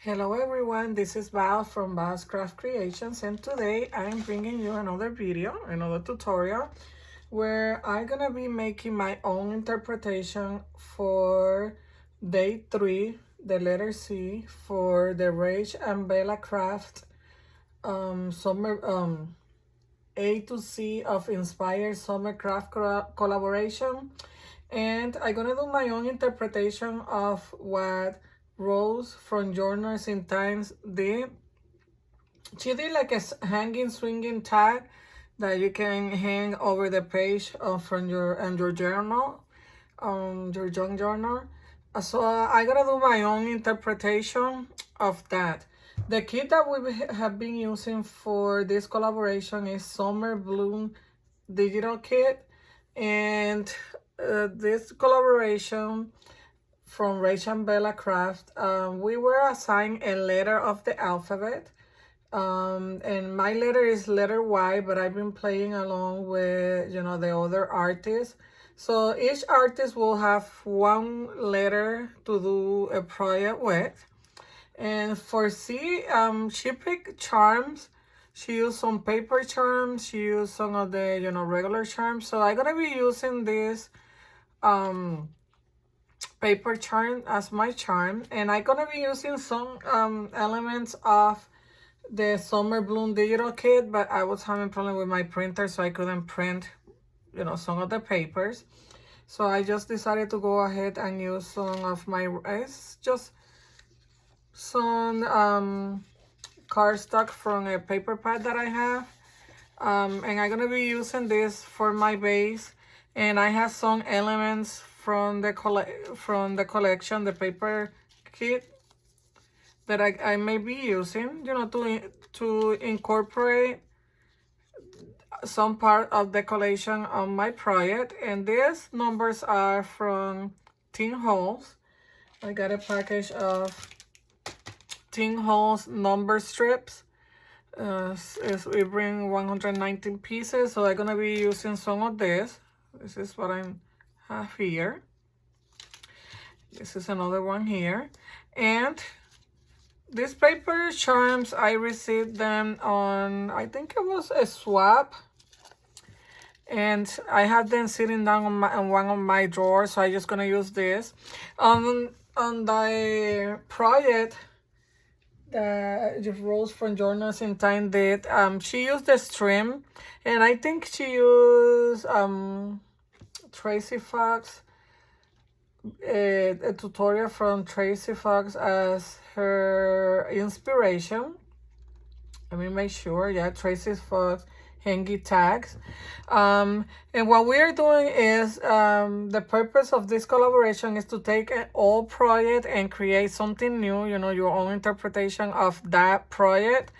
Hello everyone, this is Val from Val's Craft Creations, and today I'm bringing you another video, another tutorial where I'm gonna be making my own interpretation for day 3, the letter C, for the RachandBella Crafts summer A to C of Inspired Summer Craft Collaboration. And I'm gonna do my own interpretation of what Rose from JournalsIn Time did. She did like a hanging swinging tag that you can hang over the page from your journal, your junk journal. So I gotta do my own interpretation of that. The kit that we have been using for this collaboration is Summer Bloom digital kit, and this collaboration from RachandBella Crafts, we were assigned a letter of the alphabet, and my letter is letter Y, but I've been playing along with the other artists. So each artist will have one letter to do a project with. And for C, she picked charms. She used some paper charms. She used some of the regular charms. So I'm gonna be using this paper charm as my charm, and I'm gonna be using some elements of the Summer Bloom digital kit, but I was having a problem with my printer, so I couldn't print some of the papers. So I just decided to go ahead and use some of my, it's just some cardstock from a paper pad that I have, and I'm gonna be using this for my base. And I have some elements from the collection, the paper kit, that I may be using, to incorporate some part of the collection on my project. And these numbers are from Tin Holes. I got a package of Tin Holes number strips. We bring 119 pieces, so I'm gonna be using some of this. This is what I have here. This is another one here. And these paper charms, I received them on, I think it was a swap. And I have them sitting down on one of my drawers, so I'm just gonna use this. On the project that Rose from JournalsIn Time did, she used the stream, and I think she used Tracy Fox, a tutorial from Tracy Fox as her inspiration. Let me make sure. Yeah, Tracy Fox hangy tags. And what we are doing is, the purpose of this collaboration is to take an old project and create something new, your own interpretation of that project.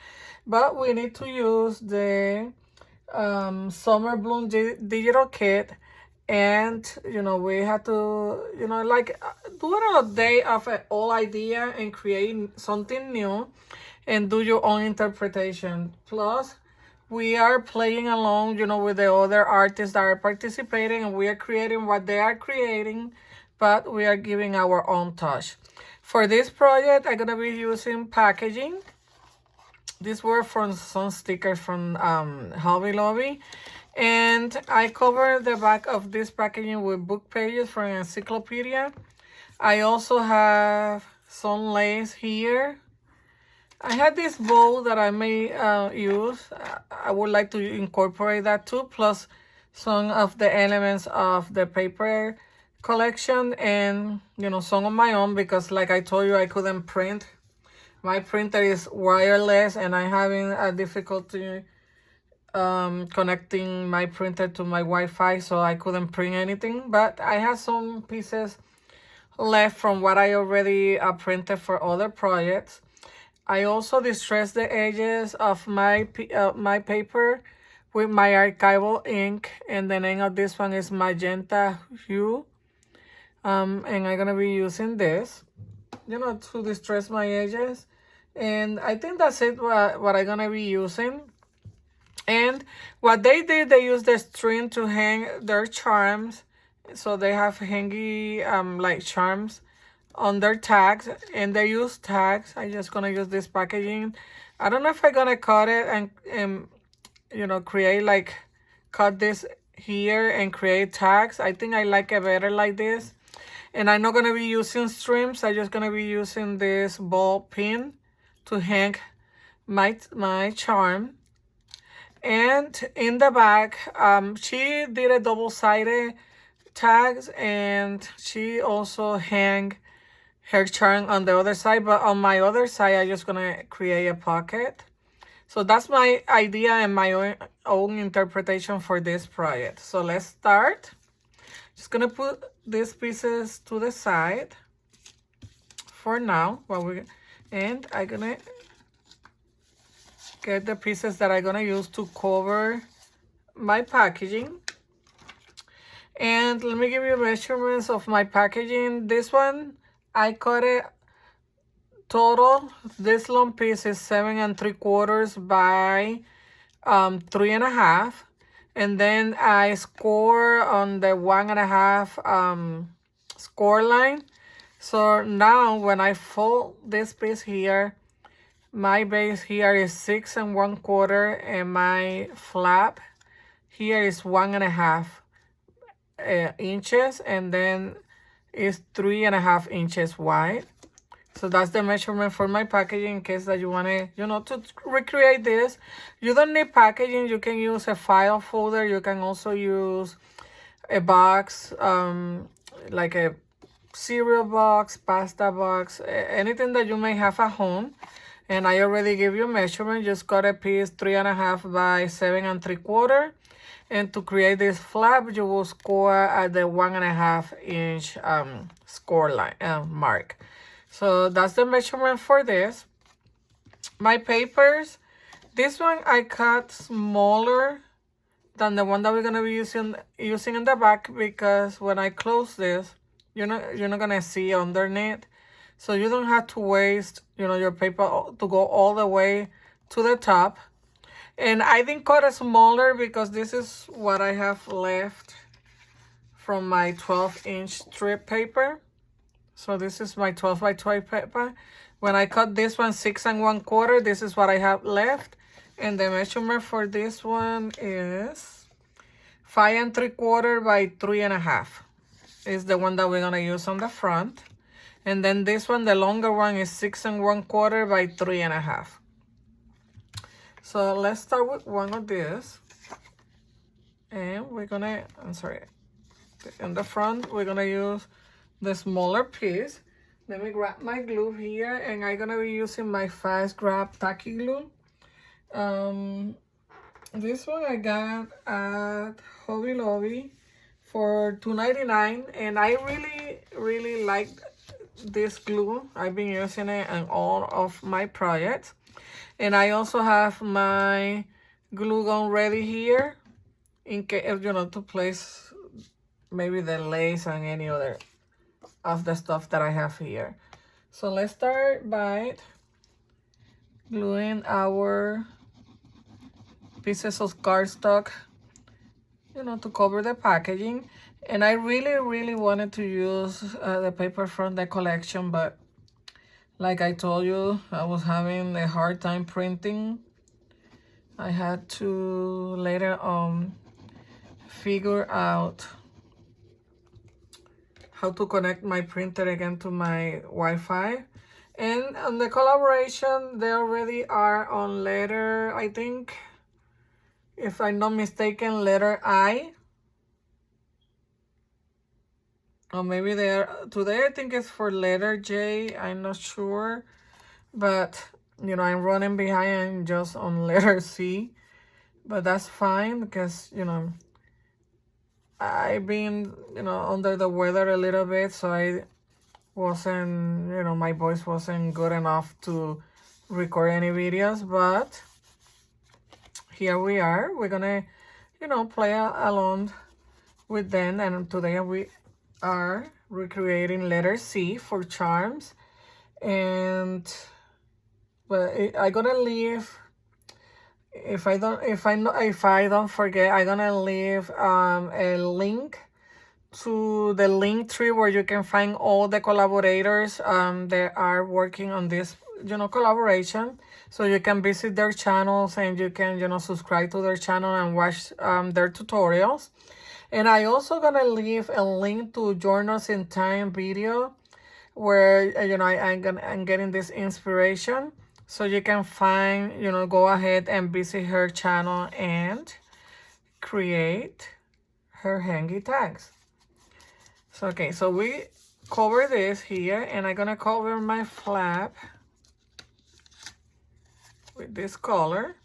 But we need to use the Summer Bloom digital kit. And we had to like do an update of an old idea and create something new and do your own interpretation. Plus we are playing along with the other artists that are participating, and we are creating what they are creating, but we are giving our own touch. For this project, I'm gonna be using packaging. These were from some stickers from Hobby Lobby. And I covered the back of this packaging with book pages from Encyclopedia. I also have some lace here. I had this bowl that I may use. I would like to incorporate that too, plus some of the elements of the paper collection, and some of my own, because like I told you, I couldn't print. My printer is wireless, and I'm having a difficulty connecting my printer to my Wi-Fi, so I couldn't print anything. But I have some pieces left from what I already printed for other projects. I also distressed the edges of my paper with my archival ink, and the name of this one is Magenta Hue. And I'm gonna be using this, to distress my edges. And I think that's it, what I'm gonna be using. And what they did, they used the string to hang their charms. So they have hangy like charms on their tags, and they use tags. I'm just gonna use this packaging. I don't know if I'm gonna cut it and you know, create like, cut this here and create tags. I think I like it better like this. And I'm not gonna be using strips. I'm just gonna be using this ball pin to hang my charm. And in the back, she did a double-sided tags, and she also hang her charm on the other side. But on my other side, I'm just gonna create a pocket. So that's my idea and my own interpretation for this project. So let's start. Just gonna put these pieces to the side for now and I'm gonna get the pieces that I'm gonna use to cover my packaging. And let me give you measurements of my packaging. This one, I cut it total. This long piece is 7 3/4 by 3 1/2. And then I score on the 1 1/2 score line. So now when I fold this piece here, my base here is 6 1/4, and my flap here is 1 1/2 inches, and then it's 3 1/2 inches wide. So that's the measurement for my packaging, in case that you want to, you know, to recreate this. You don't need packaging. You can use a file folder. You can also use a box, like a cereal box, pasta box, anything that you may have at home. And I already give you measurement. Just cut a piece 3 1/2 by 7 3/4. And to create this flap, you will score at the 1 1/2 inch score line mark. So that's the measurement for this. My papers, this one I cut smaller than the one that we're gonna be using in the back, because when I close this, you're not gonna see underneath. So you don't have to waste, you know, your paper to go all the way to the top. And I didn't cut it smaller because this is what I have left from my 12-inch strip paper. So this is my 12 by 12 paper. When I cut this one 6 1/4, this is what I have left. And the measurement for this one is 5 3/4 by 3 1/2. Is the one that we're gonna use on the front. And then this one, the longer one, is 6 1/4 by 3 1/2. So let's start with one of this. And we're gonna, in the front, we're gonna use the smaller piece. Let me grab my glue here, and I'm gonna be using my Fast Grab tacky glue. This one I got at Hobby Lobby for $2.99, and I really like this glue. I've been using it in all of my projects. And I also have my glue gun ready here, in case, you know, to place maybe the lace and any other of the stuff that I have here. So let's start by gluing our pieces of cardstock, you know, to cover the packaging. And I really wanted to use the paper from the collection, but like I told you, I was having a hard time printing. I had to later on figure out how to connect my printer again to my Wi-Fi. And on the collaboration, they already are on letter, I think, if I'm not mistaken, letter I. Or maybe today I think it's for letter J, I'm not sure. But, you know, I'm running behind just on letter C. But that's fine, because, you know, I've been, you know, under the weather a little bit, so I wasn't, you know, my voice wasn't good enough to record any videos, but here we are. We're gonna, you know, play along with them, and today we are recreating letter C for charms. And but I'm gonna leave, if I don't forget, I'm gonna leave a link to the link tree where you can find all the collaborators that are working on this, collaboration. So you can visit their channels and you can, subscribe to their channel and watch their tutorials. And I also gonna leave a link to JournalsIn Time video where, I'm getting this inspiration. So you can find, go ahead and visit her channel and create her hangy tags. So, okay, so we cover this here, and I'm gonna cover my flap with this color.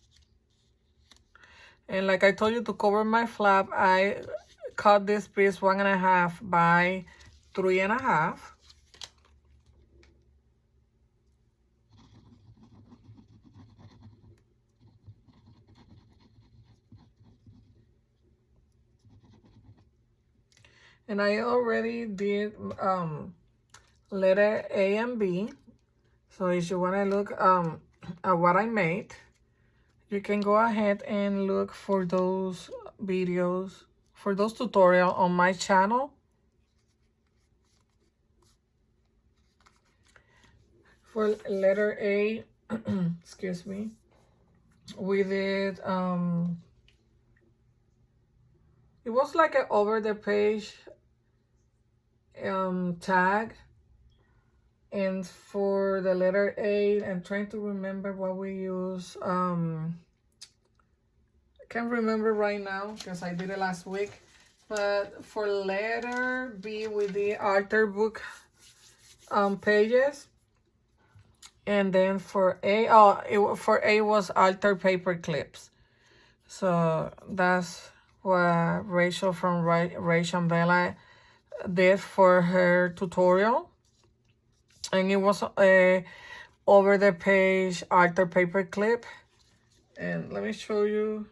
And like I told you, to cover my flap, I cut this piece 1.5 by 3.5. And I already did letter A and B. So if you want to look at what I made, you can go ahead and look for those videos, for those tutorials on my channel. For letter A, excuse me, we did, it was like an over the page tag. And for the letter A, I'm trying to remember what we use. I can't remember right now because I did it last week. But for letter B, we did altar book pages. And then for A, for A was altar paper clips. So that's what Rachel from RachandBella did for her tutorial. And it was a over the page altar paper clip. And let me show you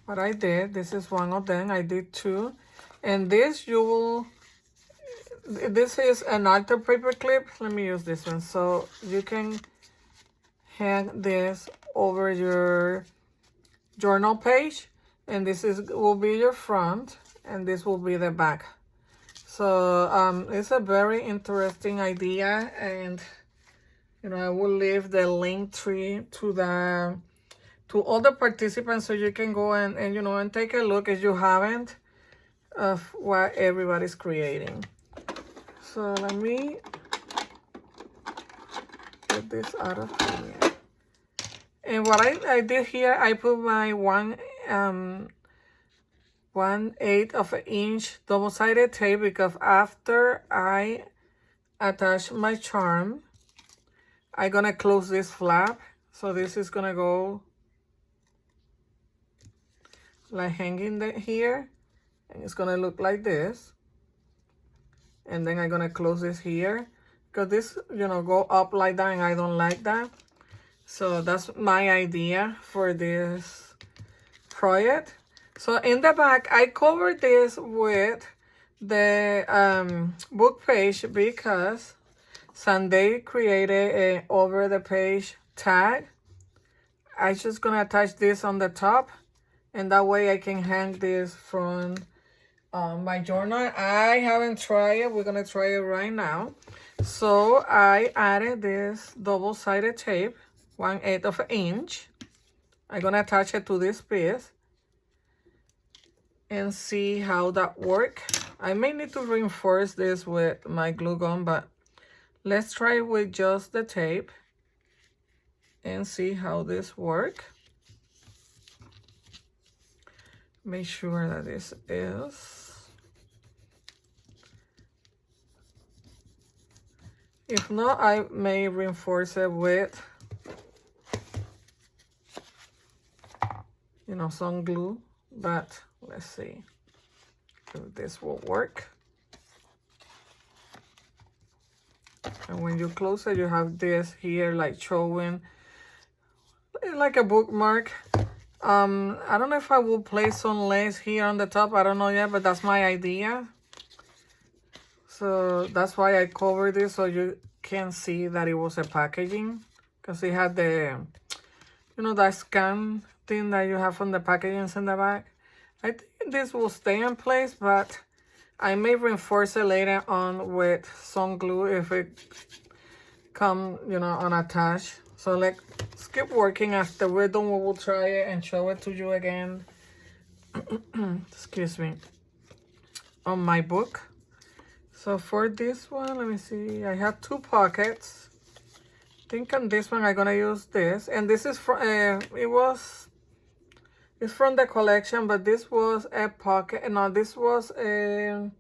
what I did. This is one of them. I did two. And this this is an altar paper clip. Let me use this one. So you can hang this over your journal page. And this will be your front. And this will be the back. So it's a very interesting idea, and I will leave the link tree to all the participants, so you can go and take a look if you haven't, of what everybody's creating. So let me get this out of here. And what I did here, I put my 1/8 of an inch double-sided tape, because after I attach my charm, I'm gonna close this flap. So this is gonna go like hanging here, and it's gonna look like this. And then I'm gonna close this here, because this, go up like that, and I don't like that. So that's my idea for this project. So in the back, I covered this with the book page, because Sunday created a over the page tag. I'm just gonna attach this on the top, and that way I can hang this from my journal. I haven't tried it. We're gonna try it right now. So I added this double-sided tape, 1/8 of an inch. I'm gonna attach it to this piece and see how that works. I may need to reinforce this with my glue gun, but let's try with just the tape and see how this works. Make sure that this is. If not, I may reinforce it with, some glue, but let's see if this will work. And when you close it, you have this here like showing like a bookmark. I don't know if I will place some lace here on the top. I don't know yet, but that's my idea. So that's why I covered this, so you can see that it was a packaging, because it had the, that scan thing that you have on the packaging in the back. I think this will stay in place, but I may reinforce it later on with some glue if it come, you know, unattached. So let's keep working. After we're done, we will try it and show it to you again. Excuse me. On my book. So for this one, let me see. I have 2 pockets. I think on this one I'm gonna use this, and this is from it's from the collection, but this was a pocket. No, this was a.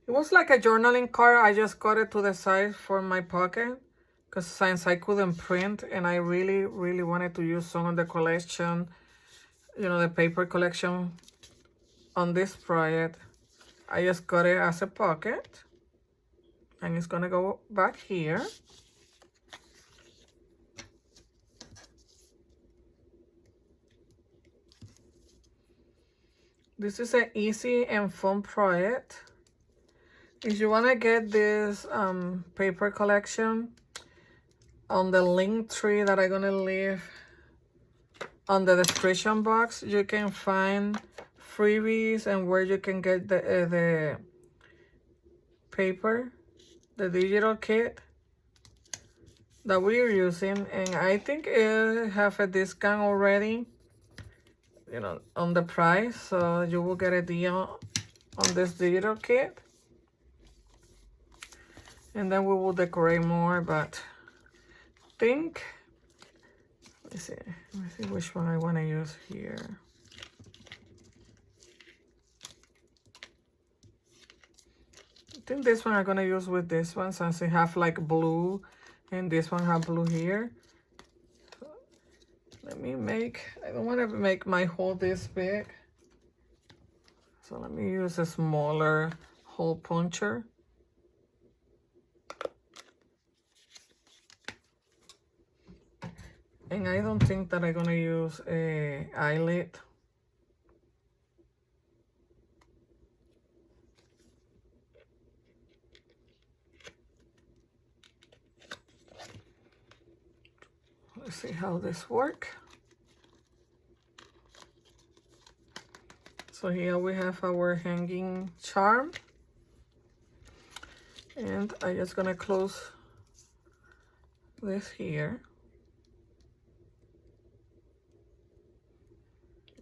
It was like a journaling card. I just cut it to the side for my pocket because since I couldn't print and I really, really wanted to use some of the collection, you know, the paper collection on this project, I just cut it as a pocket. And it's gonna go back here. This is an easy and fun project. If you wanna get this paper collection, on the link tree that I'm gonna leave on the description box, you can find freebies and where you can get the paper, the digital kit that we're using, and I think it have a discount already, you know, on the price, so you will get a deal on this digital kit, and then we will decorate more. But I think, let me see which one I want to use here. I think this one I'm gonna use with this one since it have like blue and this one have blue here. So let me I don't want to make my hole this big, so let me use a smaller hole puncher. And I don't think that I'm gonna use a eyelet. Let's see how this works. So here we have our hanging charm. And I'm just gonna close this here.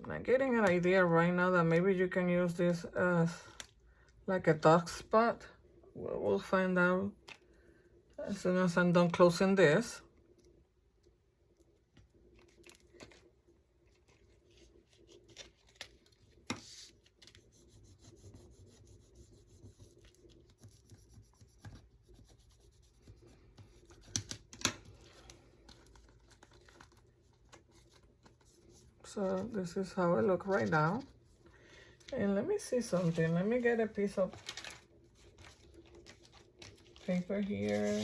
I'm getting an idea right now that maybe you can use this as like a dark spot. We'll find out as soon as I'm done closing this. So this is how it looks right now. And let me see something. Let me get a piece of paper here,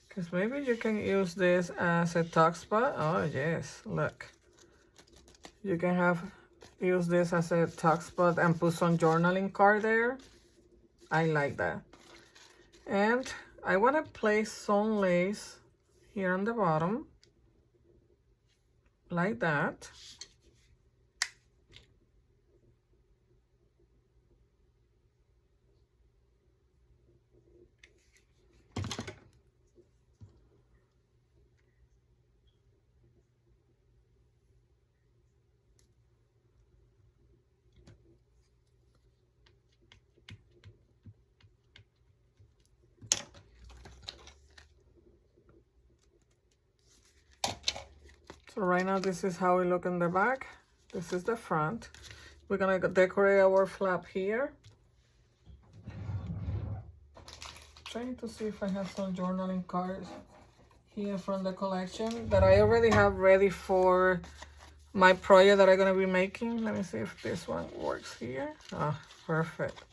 because maybe you can use this as a tuck spot. Oh yes, look. You can use this as a tuck spot and put some journaling card there. I like that. And I want to place some lace here on the bottom. Like that. So right now this is how it look in the back. This is the front. We're gonna decorate our flap here. Trying to see if I have some journaling cards here from the collection that I already have ready for my project that I'm gonna be making. Let me see if this one works here. Ah, perfect.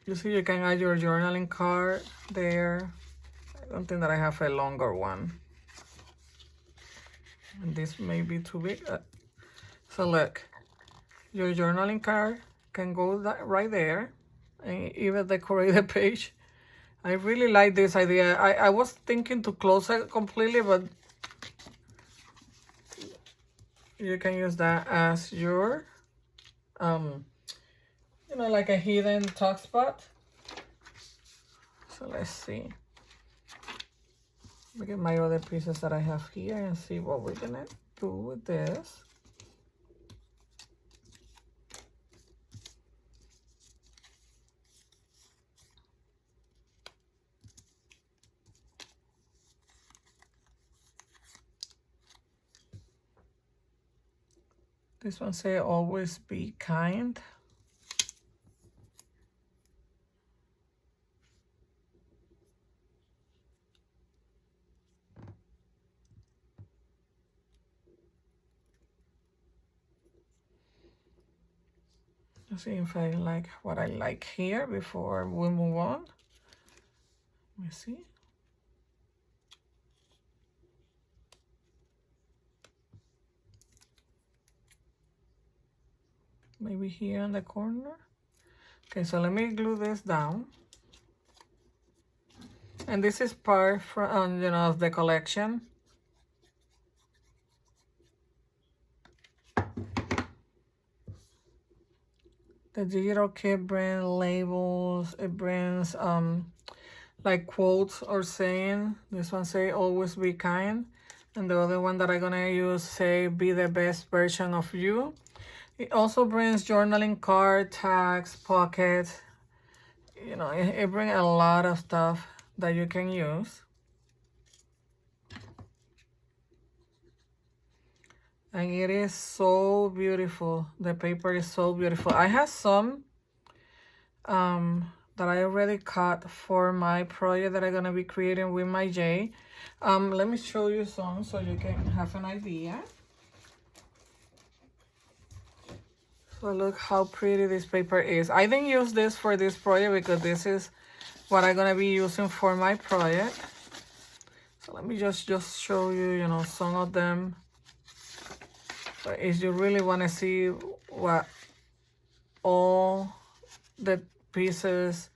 You see, you can add your journaling card there. I don't think that I have a longer one. And this may be too big. So look, your journaling card can go right there and even decorate the page. I really like this idea. I was thinking to close it completely, but you can use that as your, you you know, like a hidden tuck spot. So let's see. Look at my other pieces that I have here and see what we're gonna do with this. This one say always be kind. Let's see if I like what I like here before we move on. Let me see. Maybe here in the corner. Okay, so let me glue this down. And this is part from, you know, of the collection. The digital kit brings labels. It brings like quotes or saying. This one say always be kind, and the other one that I'm gonna use say be the best version of you. It also brings journaling card, tags, pockets. You know, it brings a lot of stuff that you can use. And it is so beautiful. The paper is so beautiful. I have some that I already cut for my project that I'm gonna be creating with my J. Let me show you some so you can have an idea. So look how pretty this paper is. I didn't use this for this project because this is what I'm gonna be using for my project. So let me just show you, you know, some of them. But if you really want to see what all the pieces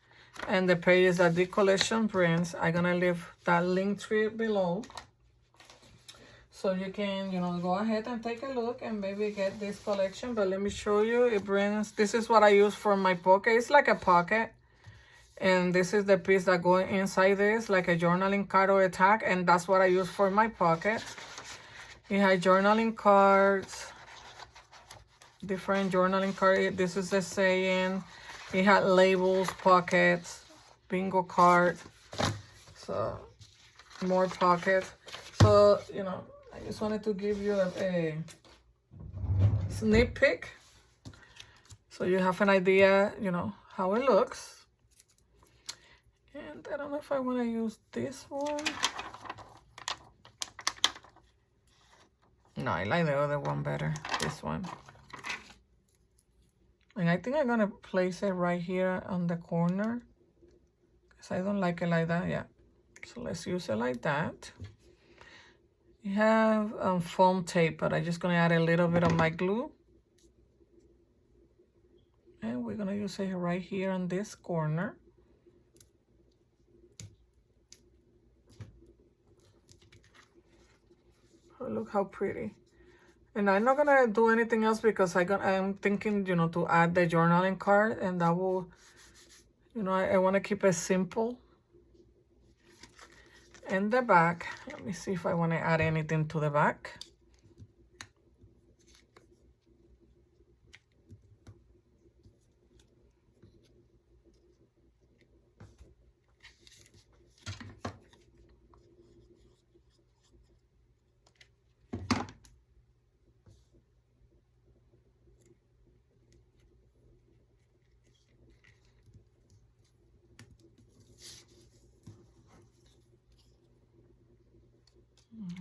and the pages that the collection brings, I'm gonna leave that link tree below, so you can, you know, go ahead and take a look and maybe get this collection. But let me show you. It brings, this is what I use for my pocket. It's like a pocket, and this is the piece that goes inside this, like a journaling card or a tag, and that's what I use for my pocket. It has journaling cards, different journaling cards. This is the saying. It had labels, pockets, bingo card, so more pockets. So, you know, I just wanted to give you a sneak peek so you have an idea, you know, how it looks. And I don't know if I want to use this one. No, I like the other one better, this one. And I think I'm gonna place it right here on the corner because I don't like it like that. Yeah, so let's use it like that. You have foam tape, but I'm just gonna add a little bit of my glue. And we're gonna use it right here on this corner. Oh, look how pretty. And I'm not gonna do anything else because I'm thinking, you know, to add the journaling card, and that will, you know, I want to keep it simple. And the back, let me see if I want to add anything to the back.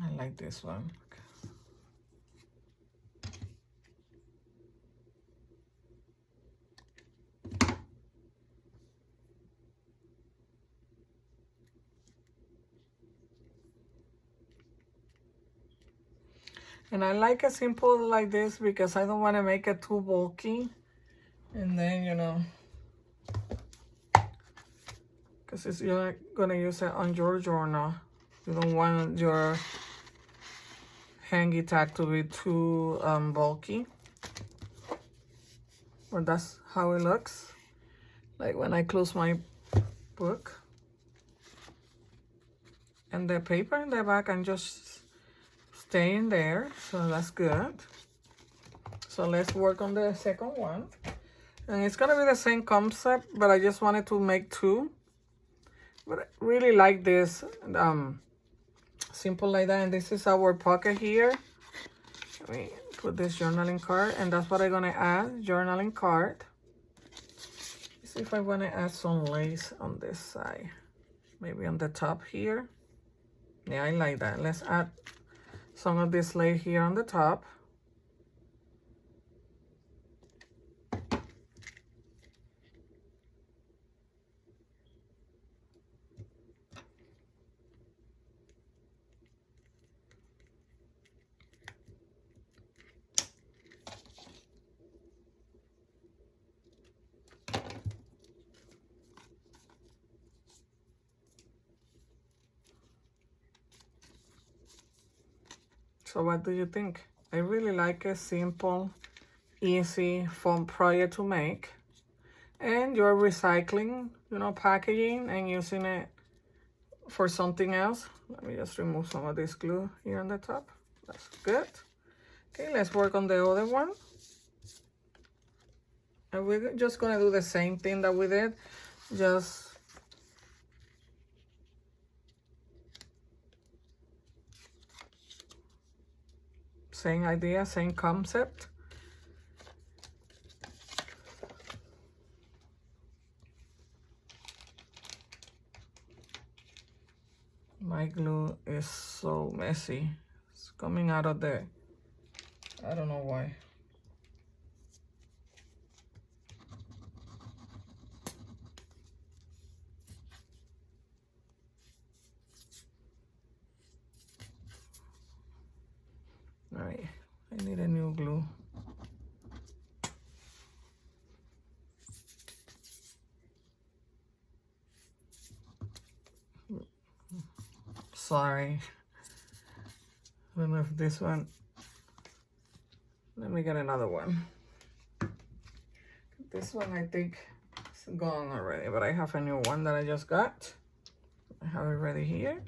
I like this one. And I like a simple like this because I don't want to make it too bulky. And then, you know, because you're going to use it on your journal. You don't want your hangy tag to be too bulky. Or that's how it looks like when I close my book. And the paper in the back can just stay in there, so that's good. So let's work on the second one. And it's gonna be the same concept, but I just wanted to make two. But I really like this, simple like that. And this is our pocket here. Let me put this journaling card, and that's what I'm gonna add, journaling card. Let's see if I wanna add some lace on this side. Maybe on the top here. Yeah, I like that. Let's add some of this lace here on the top. So what do you think? I really like a simple, easy, fun project to make. And you're recycling, you know, packaging and using it for something else. Let me just remove some of this glue here on the top. That's good. Okay, let's work on the other one. And we're just gonna do the same thing that we did, just same idea, same concept. My glue is so messy. It's coming out of the, I don't know why. All right, I need a new glue. Sorry. Remove this one. Let me get another one. This one I think is gone already, but I have a new one that I just got. I have it ready here.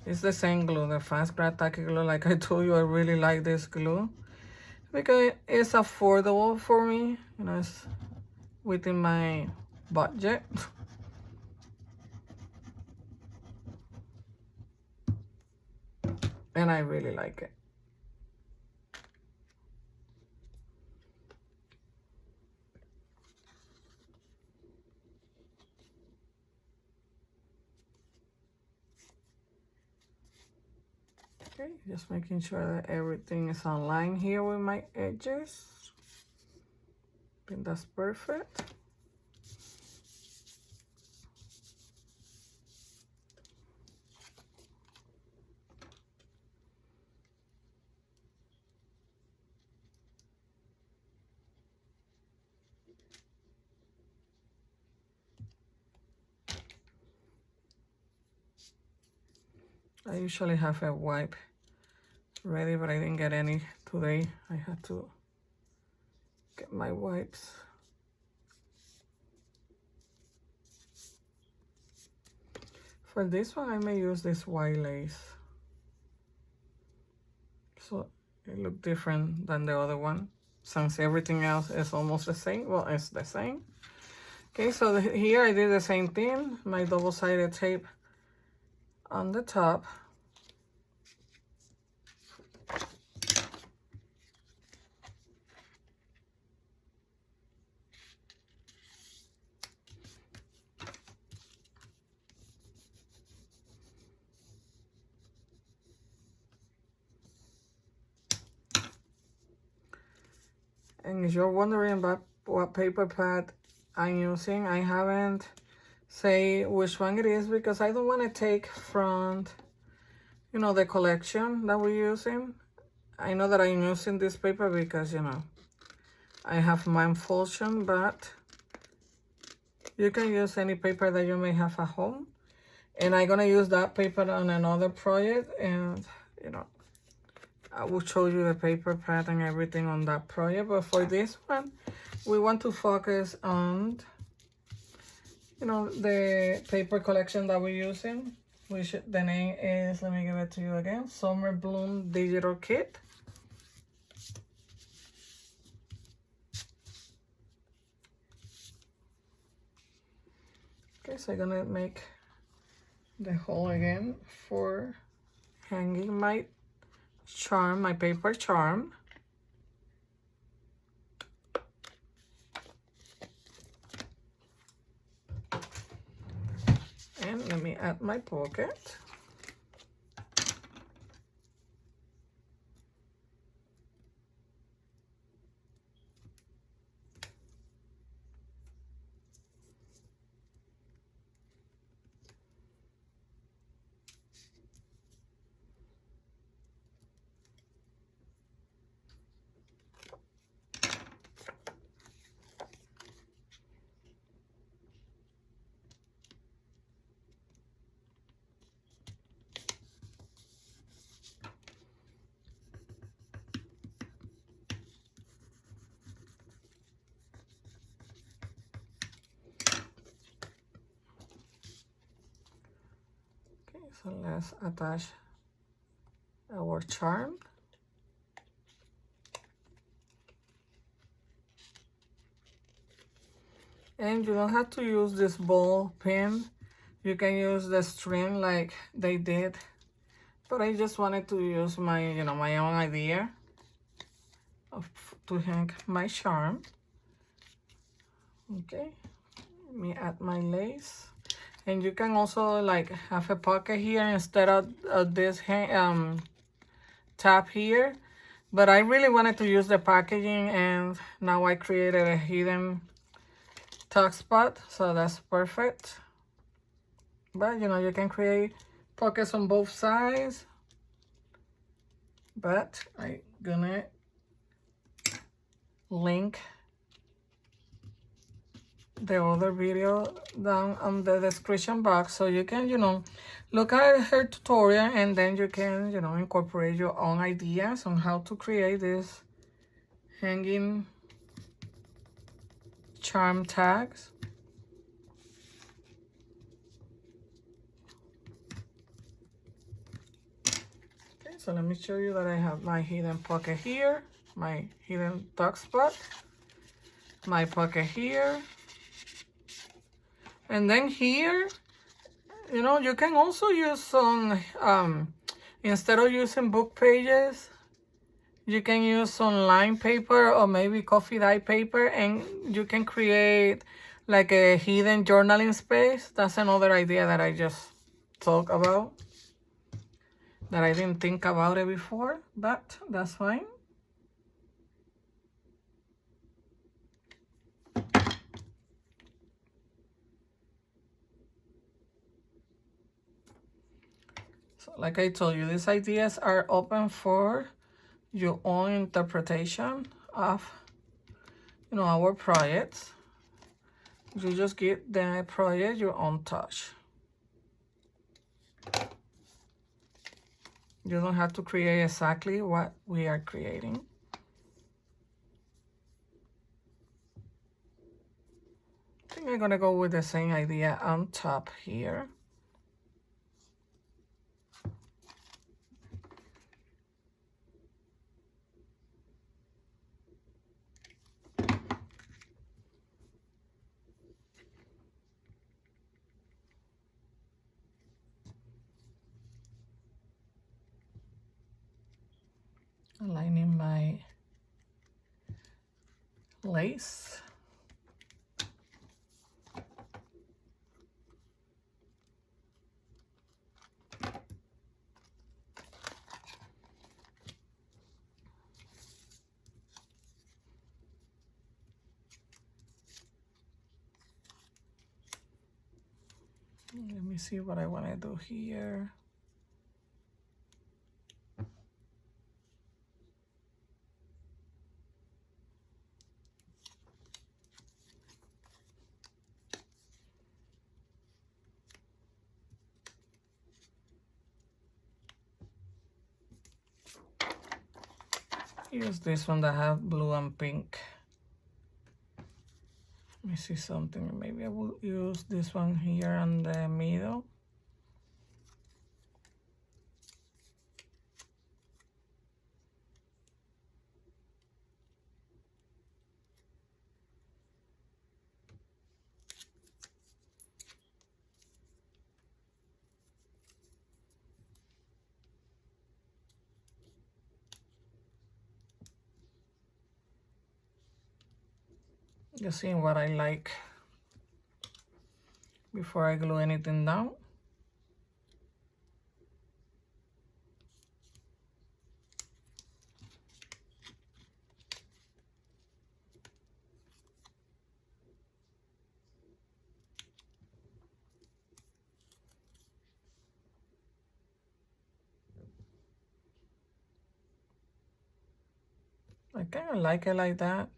It's the same glue, the Fast Craft Tacky glue. Like I told you, I really like this glue because it's affordable for me. You know, it's within my budget. And I really like it. Okay, just making sure that everything is aligned here with my edges. I think that's perfect. I usually have a wipe ready, but I didn't get any today. I had to get my wipes. For this one, I may use this white lace. So it looks different than the other one, since everything else is almost the same. Well, it's the same. Okay, so here I did the same thing. My double-sided tape on the top. And if you're wondering about what paper pad I'm using, I haven't say which one it is because I don't want to take from, you know, the collection that we're using. I know that I'm using this paper because, you know, I have my Impulsion, but you can use any paper that you may have at home. And I'm gonna use that paper on another project, and, you know, I will show you the paper pad and everything on that project. But for this one, we want to focus on, you know, the paper collection that we're using, which the name is, let me give it to you again, Summer Bloom Digital Kit. Okay, so I'm gonna make the hole again for hanging my charm, my paper charm. And let me add my pocket. So let's attach our charm. And you don't have to use this ball pin. You can use the string like they did. But I just wanted to use my, you know, my own idea to hang my charm. Okay, let me add my lace. And you can also like have a pocket here instead of this tab here. But I really wanted to use the packaging, and now I created a hidden tuck spot, so that's perfect. But you know, you can create pockets on both sides. But I'm gonna link the other video down on the description box, so you can, you know, look at her tutorial, and then you can, you know, incorporate your own ideas on how to create this hanging charm tags. Okay, so let me show you that I have my hidden pocket here, my hidden tuck spot, my pocket here. And then here, you know, you can also use some, instead of using book pages, you can use some line paper or maybe coffee dye paper, and you can create like a hidden journaling space. That's another idea that I just talked about, that I didn't think about it before, but that's fine. So like I told you, these ideas are open for your own interpretation of, you know, our projects. You just give the project your own touch. You don't have to create exactly what we are creating. I think I'm gonna go with the same idea on top here. Aligning my lace. Let me see what I want to do here. use this one that have blue and pink. Let me see something. Maybe I will use this one here in the middle. Just seeing what I like before I glue anything down. I kind of like it like that.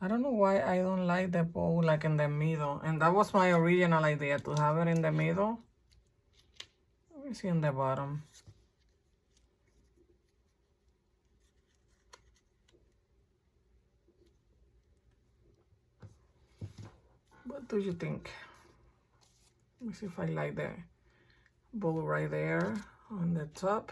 I don't know why I don't like the bow like in the middle. And that was my original idea, to have it in the middle. Let me see in the bottom. What do you think? Let me see if I like the bow right there on the top.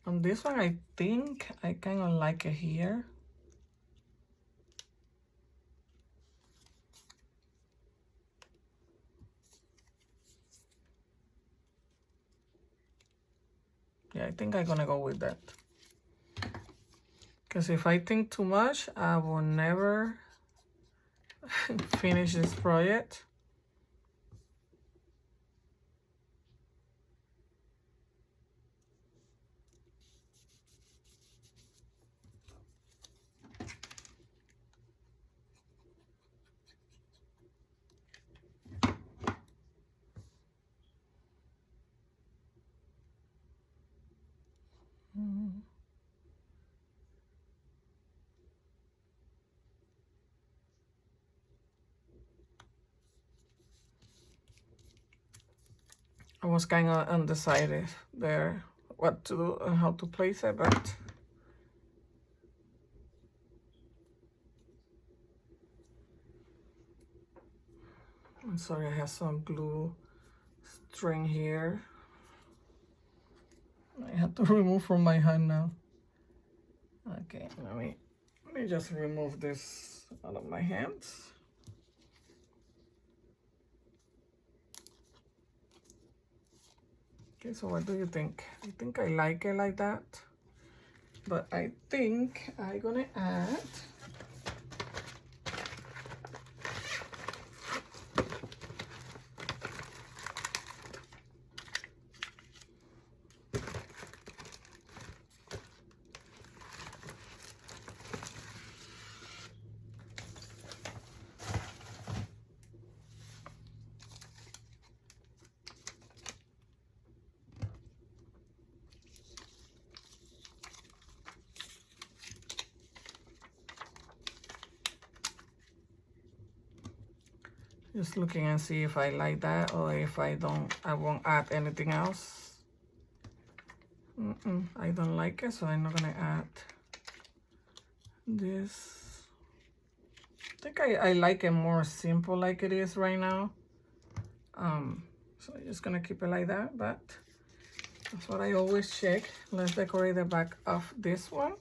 On this one, I think I kind of like it here. Yeah, I think I'm gonna go with that. Because if I think too much, I will never finish this project. I was kind of undecided there what to do and how to place it, but I'm sorry, I have some glue string here. I have to remove from my hand now. Okay, let me just remove this out of my hands. Okay, so what do you think? I think I like it like that, but I think I'm gonna add just looking and see if I like that, or if I don't, I won't add anything else. I don't like it, so I'm not gonna add this. I think I like it more simple like it is right now. So I'm just gonna keep it like that, but that's what I always check. Let's decorate the back of this one.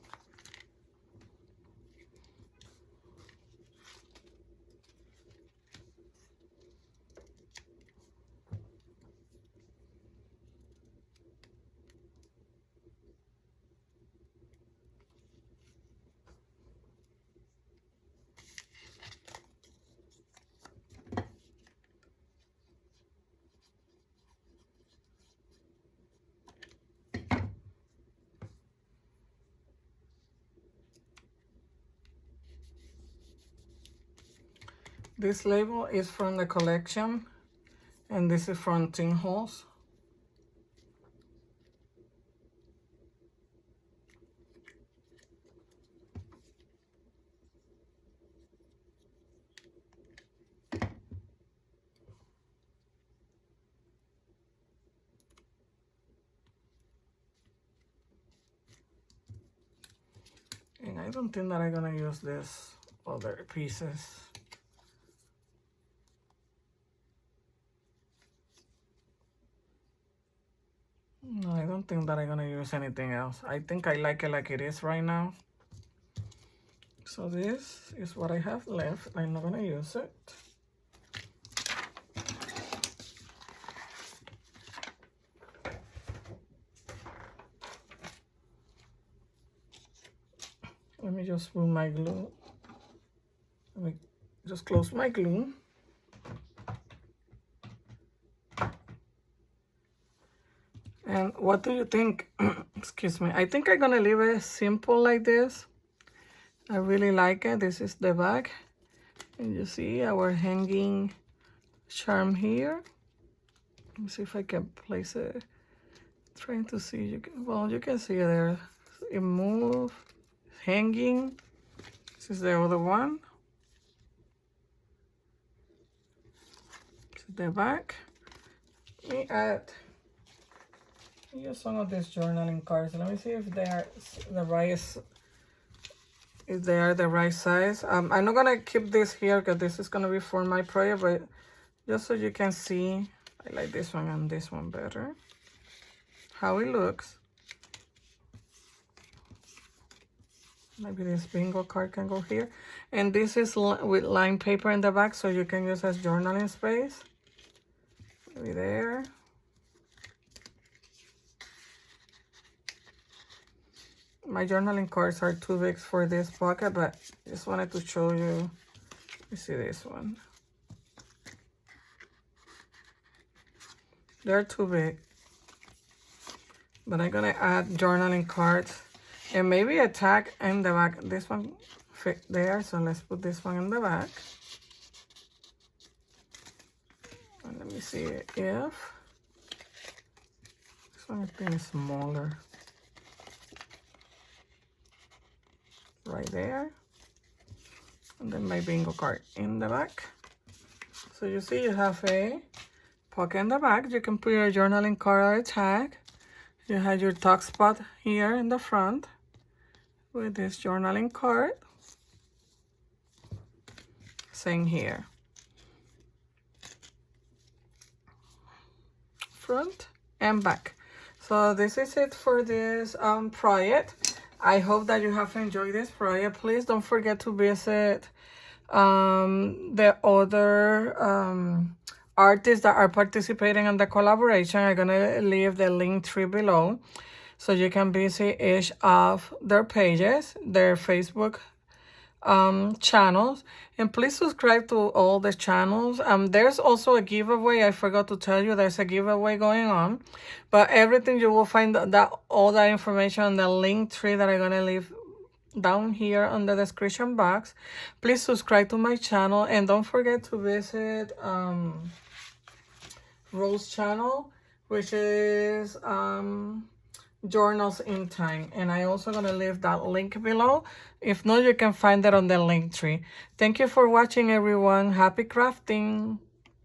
This label is from the collection, and this is from Tin Holes. And I don't think that I'm gonna use this other pieces. No, I don't think that I'm gonna use anything else. I think I like it is right now. So this is what I have left. I'm not gonna use it. Let me just put my glue. Let me just close my glue. And what do you think? Excuse me. I think I'm gonna leave it simple like this. I really like it. This is the back. And you see our hanging charm here. Let me see if I can place it. Trying to see. You can see there. It moves. Hanging. This is the other one. This is the back. Let me add use some of these journaling cards. Let me see if they are the right size. I'm not gonna keep this here because this is gonna be for my project, but just so you can see, I like this one and this one better. How it looks. Maybe this bingo card can go here. And this is with lined paper in the back, so you can use as journaling space. Maybe there. My journaling cards are too big for this pocket, but just wanted to show you. You see this one. They're too big. But I'm gonna add journaling cards and maybe a tag in the back. This one fit there, so let's put this one in the back. And let me see if this one I think is smaller. Right there. And then my bingo card in the back. So you see you have a pocket in the back. You can put your journaling card or a tag. You have your tuck spot here in the front with this journaling card. Same here. Front and back. So this is it for this project. I hope that you have enjoyed this project. Please don't forget to visit the other artists that are participating in the collaboration. I'm gonna leave the link tree below so you can visit each of their pages, their Facebook channels, and please subscribe to all the channels. There's also a giveaway. I forgot to tell you there's a giveaway going on, but everything you will find all that information on the link tree that I'm gonna leave down here on the description box. Please subscribe to my channel and don't forget to visit Rose channel, which is JournalsIn Time, and I also gonna leave that link below. If not, you can find it on the link tree. Thank you for watching, everyone. Happy crafting.